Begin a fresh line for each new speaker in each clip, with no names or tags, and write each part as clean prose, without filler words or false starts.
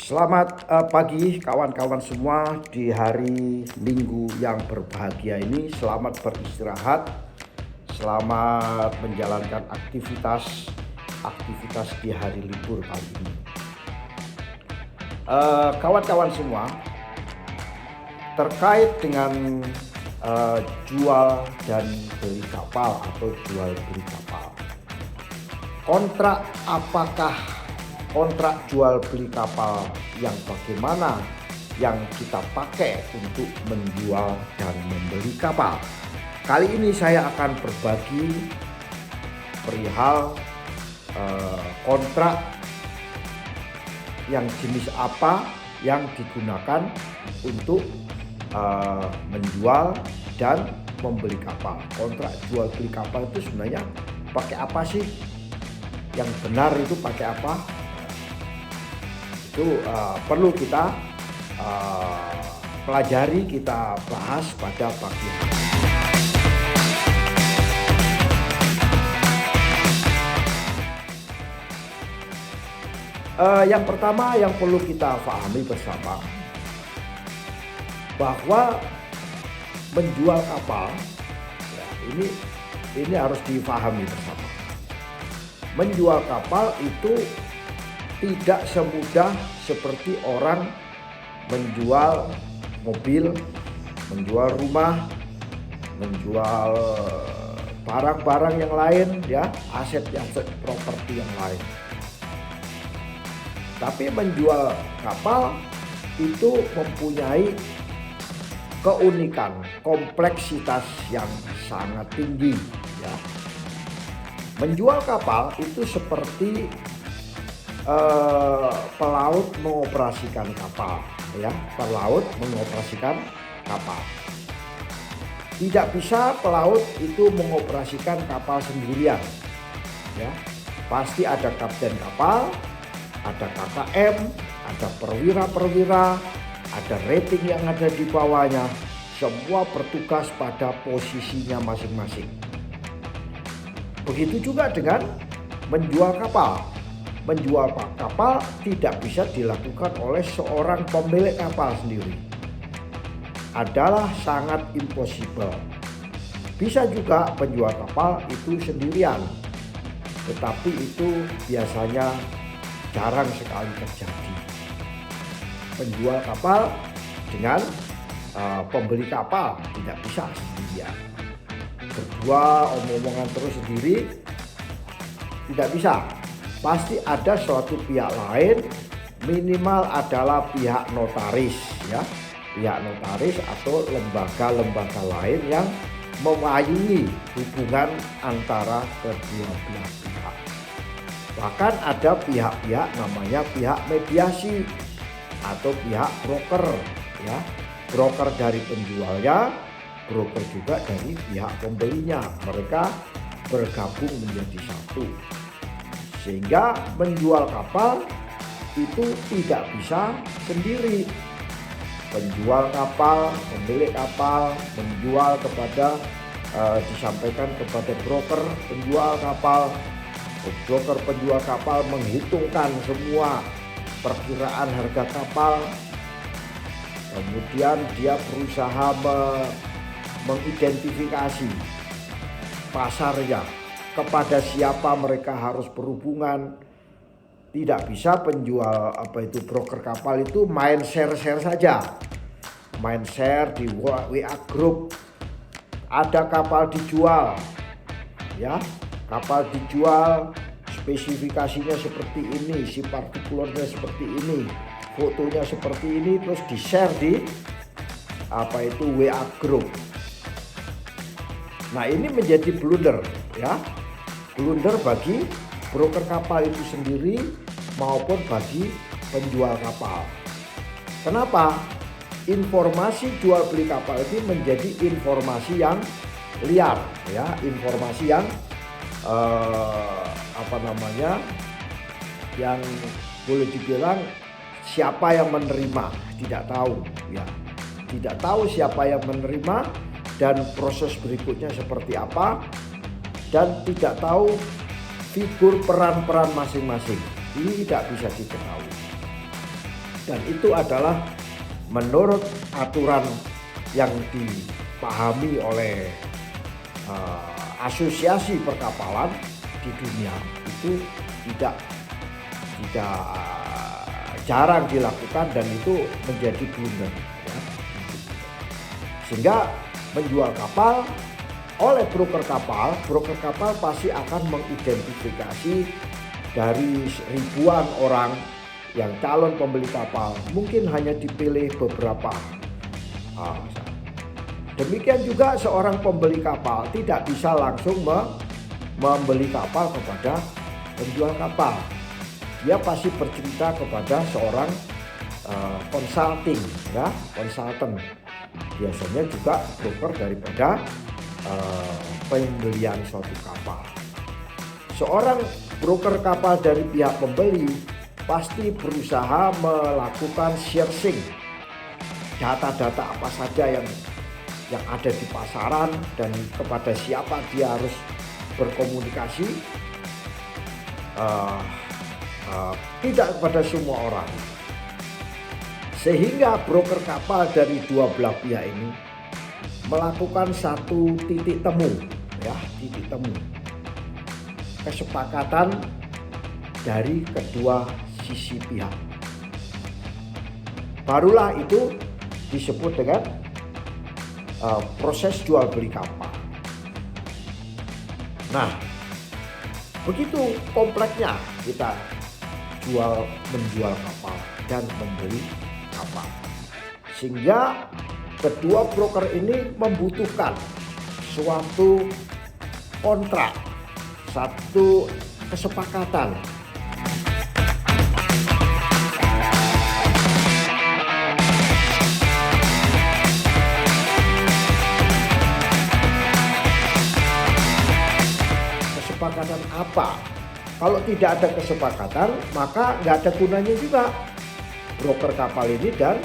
Selamat pagi kawan-kawan semua di hari Minggu yang berbahagia ini. Selamat beristirahat, selamat menjalankan aktivitas di hari libur kali ini. Kawan-kawan semua, terkait dengan jual dan beli kapal atau jual beli kapal. Kontrak jual beli kapal yang bagaimana yang kita pakai untuk menjual dan membeli kapal. Kali ini saya akan berbagi perihal kontrak yang jenis apa yang digunakan untuk menjual dan membeli kapal. Kontrak jual beli kapal itu sebenarnya pakai apa sih? Yang benar itu pakai apa? Itu perlu kita pelajari, kita bahas pada pagi hari. Yang pertama yang perlu kita pahami bersama, bahwa menjual kapal ya, ini harus dipahami bersama. Menjual kapal itu tidak semudah seperti orang menjual mobil, menjual rumah, menjual barang-barang yang lain, ya, aset properti yang lain. Tapi menjual kapal itu mempunyai keunikan, kompleksitas yang sangat tinggi, ya. Menjual kapal itu seperti pelaut mengoperasikan kapal, ya. Pelaut mengoperasikan kapal. Tidak bisa pelaut itu mengoperasikan kapal sendirian, ya. Pasti ada kapten kapal, ada KKM, ada perwira-perwira, ada rating yang ada di bawahnya. Semua bertugas pada posisinya masing-masing. Begitu juga dengan menjual kapal. Menjual kapal tidak bisa dilakukan oleh seorang pemilik kapal sendiri. Adalah sangat impossible. Bisa juga penjual kapal itu sendirian, tetapi itu biasanya jarang sekali terjadi. Penjual kapal dengan pembeli kapal tidak bisa sendirian. Berdua omong-omongan terus sendiri tidak bisa. Pasti ada suatu pihak lain, minimal adalah pihak notaris, ya, pihak notaris atau lembaga-lembaga lain yang memayungi hubungan antara kedua belah pihak. Bahkan ada pihak-pihak namanya pihak mediasi atau pihak broker, ya, broker dari penjualnya, broker juga dari pihak pembelinya. Mereka bergabung menjadi satu. Sehingga menjual kapal itu tidak bisa sendiri. Penjual kapal, pemilik kapal menjual kepada disampaikan kepada broker penjual kapal. Broker penjual kapal menghitungkan semua perkiraan harga kapal. Kemudian dia berusaha mengidentifikasi pasarnya, kepada siapa mereka harus berhubungan. Tidak bisa penjual broker kapal itu main share saja. Main share di WA group. Ada kapal dijual, ya. Kapal dijual, spesifikasinya seperti ini, si partikulernya seperti ini, fotonya seperti ini, terus di-share di WA group. Nah, ini menjadi blunder, ya. Blunder bagi broker kapal itu sendiri maupun bagi penjual kapal. Kenapa? Informasi jual beli kapal itu menjadi informasi yang liar, ya, informasi yang yang boleh dibilang siapa yang menerima tidak tahu, ya. Tidak tahu siapa yang menerima dan proses berikutnya seperti apa. Dan tidak tahu figur peran-peran masing-masing, ini tidak bisa diketahui. Dan itu adalah menurut aturan yang dipahami oleh asosiasi perkapalan di dunia, itu tidak jarang dilakukan dan itu menjadi blunder ya. Sehingga menjual kapal oleh broker kapal pasti akan mengidentifikasi dari ribuan orang yang calon pembeli kapal, mungkin hanya dipilih beberapa. Demikian juga seorang pembeli kapal tidak bisa langsung membeli kapal kepada penjual kapal. Dia pasti bercerita kepada seorang konsultan. Biasanya juga broker daripada pembelian suatu kapal. Seorang broker kapal dari pihak pembeli pasti berusaha melakukan sourcing data-data apa saja yang ada di pasaran dan kepada siapa dia harus berkomunikasi, tidak kepada semua orang. Sehingga broker kapal dari dua belah pihak ini melakukan satu titik temu, kesepakatan dari kedua sisi pihak. Barulah itu disebut dengan proses jual beli kapal. Nah, begitu kompleksnya kita menjual kapal dan membeli kapal, sehingga kedua broker ini membutuhkan suatu kontrak, satu kesepakatan. Kesepakatan apa? Kalau tidak ada kesepakatan, maka nggak ada gunanya juga broker kapal ini dan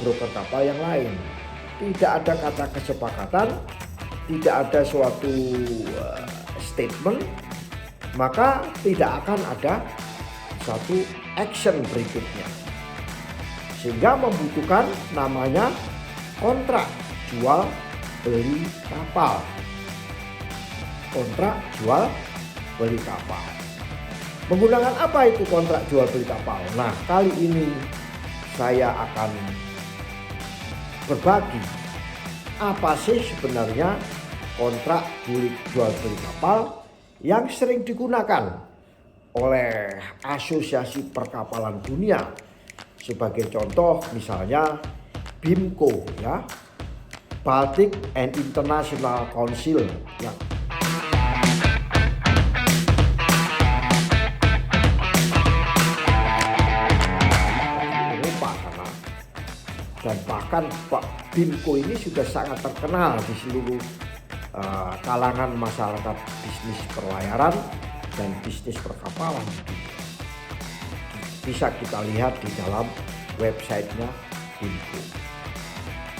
broker kapal yang lain. Tidak ada kata kesepakatan, tidak ada suatu statement, maka tidak akan ada satu action berikutnya. Sehingga membutuhkan namanya kontrak jual beli kapal. Kontrak jual beli kapal. Menggunakan apa itu kontrak jual beli kapal? Nah, kali ini saya akan berbagi apa sih sebenarnya kontrak jual beli kapal yang sering digunakan oleh asosiasi perkapalan dunia. Sebagai contoh misalnya BIMCO ya, Baltic and International Council yang dan bahkan Pak BIMCO ini sudah sangat terkenal di seluruh kalangan masyarakat bisnis perlayaran dan bisnis perkapalan. Bisa kita lihat di dalam websitenya BIMCO.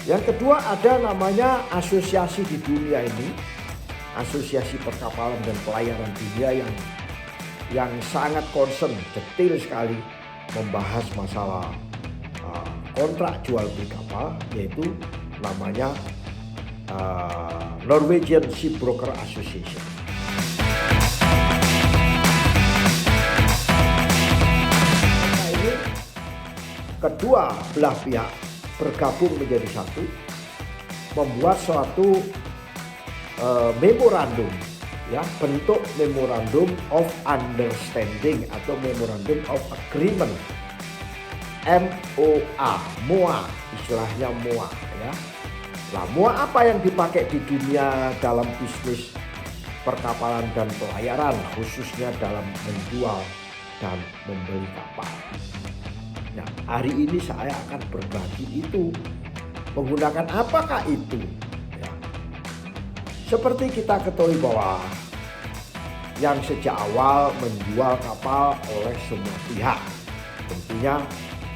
Yang kedua ada namanya asosiasi di dunia ini, asosiasi perkapalan dan pelayaran dunia yang sangat concern, detail sekali membahas masalah kontrak jual beli kapal, yaitu namanya Norwegian Shipbroker Association. Nah, ini kedua belah pihak bergabung menjadi satu, membuat suatu memorandum, ya, bentuk Memorandum of Understanding atau Memorandum of Agreement. MOA, istilahnya MOA ya. Nah, MOA apa yang dipakai di dunia dalam bisnis perkapalan dan pelayaran, khususnya dalam menjual dan membeli kapal. Nah, hari ini saya akan berbagi itu. Menggunakan apakah itu? Ya. Seperti kita ketahui bahwa yang sejak awal menjual kapal oleh semua pihak, tentunya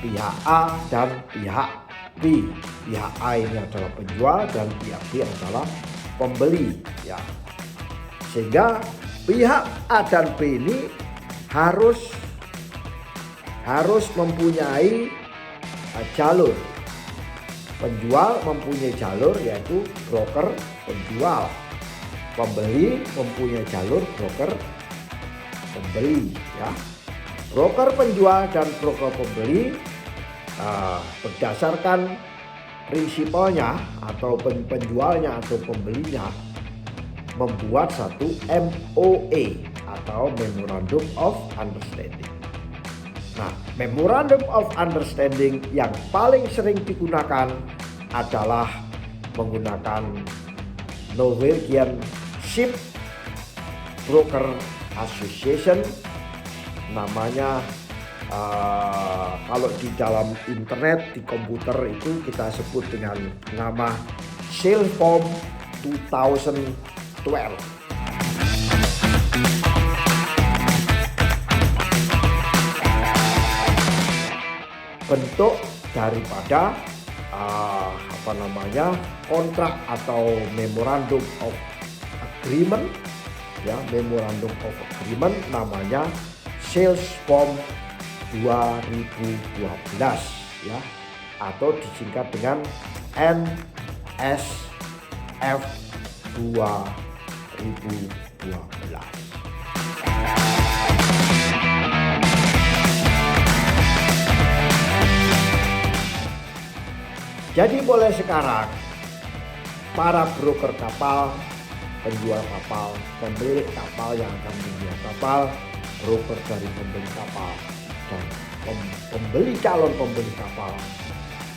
pihak A dan pihak B. Pihak A ini adalah penjual dan pihak B adalah pembeli ya. Sehingga pihak A dan B ini harus mempunyai jalur. Penjual mempunyai jalur yaitu broker penjual. Pembeli mempunyai jalur broker pembeli, ya. Broker penjual dan broker pembeli berdasarkan prinsipalnya atau penjualnya atau pembelinya membuat satu MOA atau Memorandum of Understanding. Nah, Memorandum of Understanding yang paling sering digunakan adalah menggunakan Norwegian Ship Broker Association. Namanya kalau di dalam internet, di komputer itu kita sebut dengan nama Sailform 2012. Bentuk daripada kontrak atau memorandum of agreement, ya, memorandum of agreement namanya Sailform 2012, ya, atau disingkat dengan NSF 2012. Jadi mulai sekarang para broker kapal, penjual kapal, pemilik kapal yang akan menjual kapal, broker dari pembeli kapal, dan pembeli calon pembeli kapal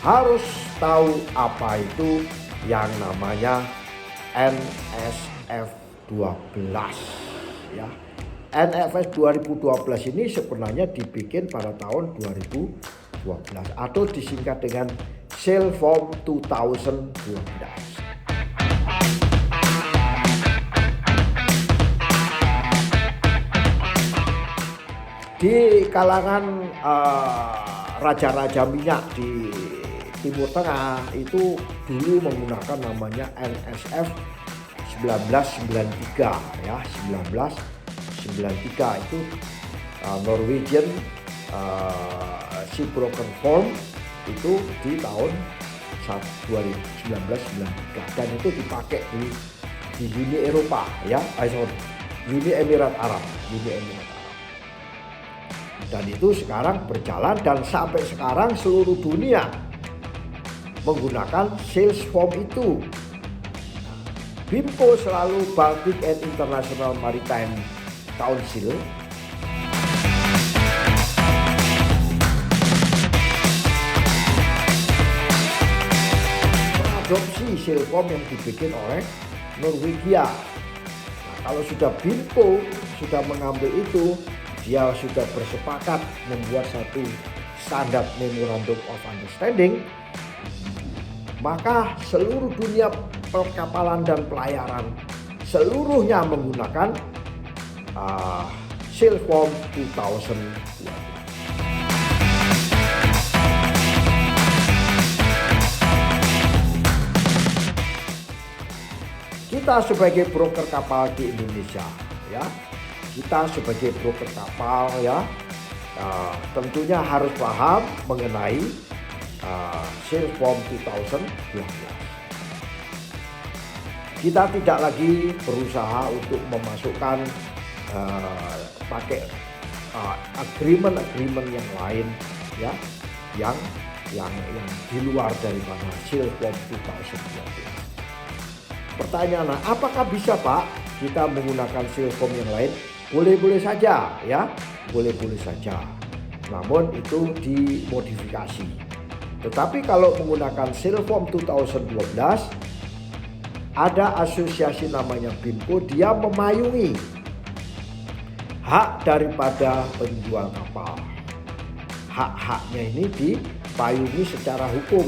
harus tahu apa itu yang namanya NSF 12, ya. NSF 2012 ini sebenarnya dibikin pada tahun 2012 atau disingkat dengan Sailform 2012. Di kalangan raja-raja minyak di Timur Tengah itu dulu menggunakan namanya NSF 1993, ya, 1993 itu Norwegian Shipbroker Form itu di tahun 1993 dan itu dipakai di Uni Eropa, ya, Uni Emirat Arab. Dan itu sekarang berjalan dan sampai sekarang seluruh dunia menggunakan Sailform itu. BIMCO selalu Baltic and International Maritime Council mengadopsi Sailform yang dibikin oleh Norwegia. Nah, kalau sudah BIMCO sudah mengambil itu, dia sudah bersepakat membuat satu standar Memorandum of Understanding, maka seluruh dunia perkapalan dan pelayaran seluruhnya menggunakan Sailform 2012. Kita sebagai broker kapal di Indonesia, ya, kita sebagai broker kapal, ya, tentunya harus paham mengenai Sailform 2012. Kita tidak lagi berusaha untuk memasukkan pakai agreement yang lain, ya, yang di luar daripada Sailform 2012. Pertanyaan, apakah bisa, Pak, kita menggunakan Sailform yang lain? Boleh-boleh saja, ya, boleh-boleh saja. Namun itu dimodifikasi. Tetapi kalau menggunakan Sailform 2012, ada asosiasi namanya BIMCO, dia memayungi hak daripada penjual kapal. Hak-haknya ini dipayungi secara hukum,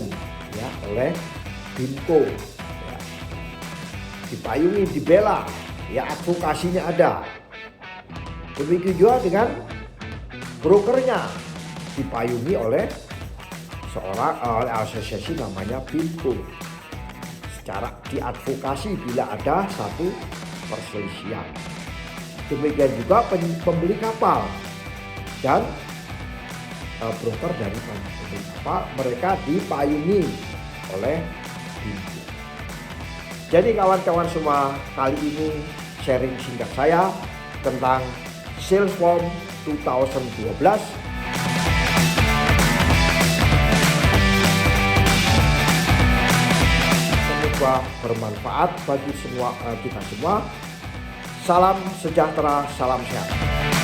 ya, oleh BIMCO. Ya. Dipayungi, dibela, ya, advokasinya ada. Demikian juga dengan brokernya, dipayungi oleh oleh asosiasi namanya BIMCO. Secara diadvokasi bila ada satu perselisihan. Demikian juga pembeli kapal dan broker dari mereka dipayungi oleh BIMSU. Jadi kawan-kawan semua, kali ini sharing singkat saya tentang Salesforce 2012. Semoga bermanfaat bagi kita semua. Salam sejahtera, salam sehat.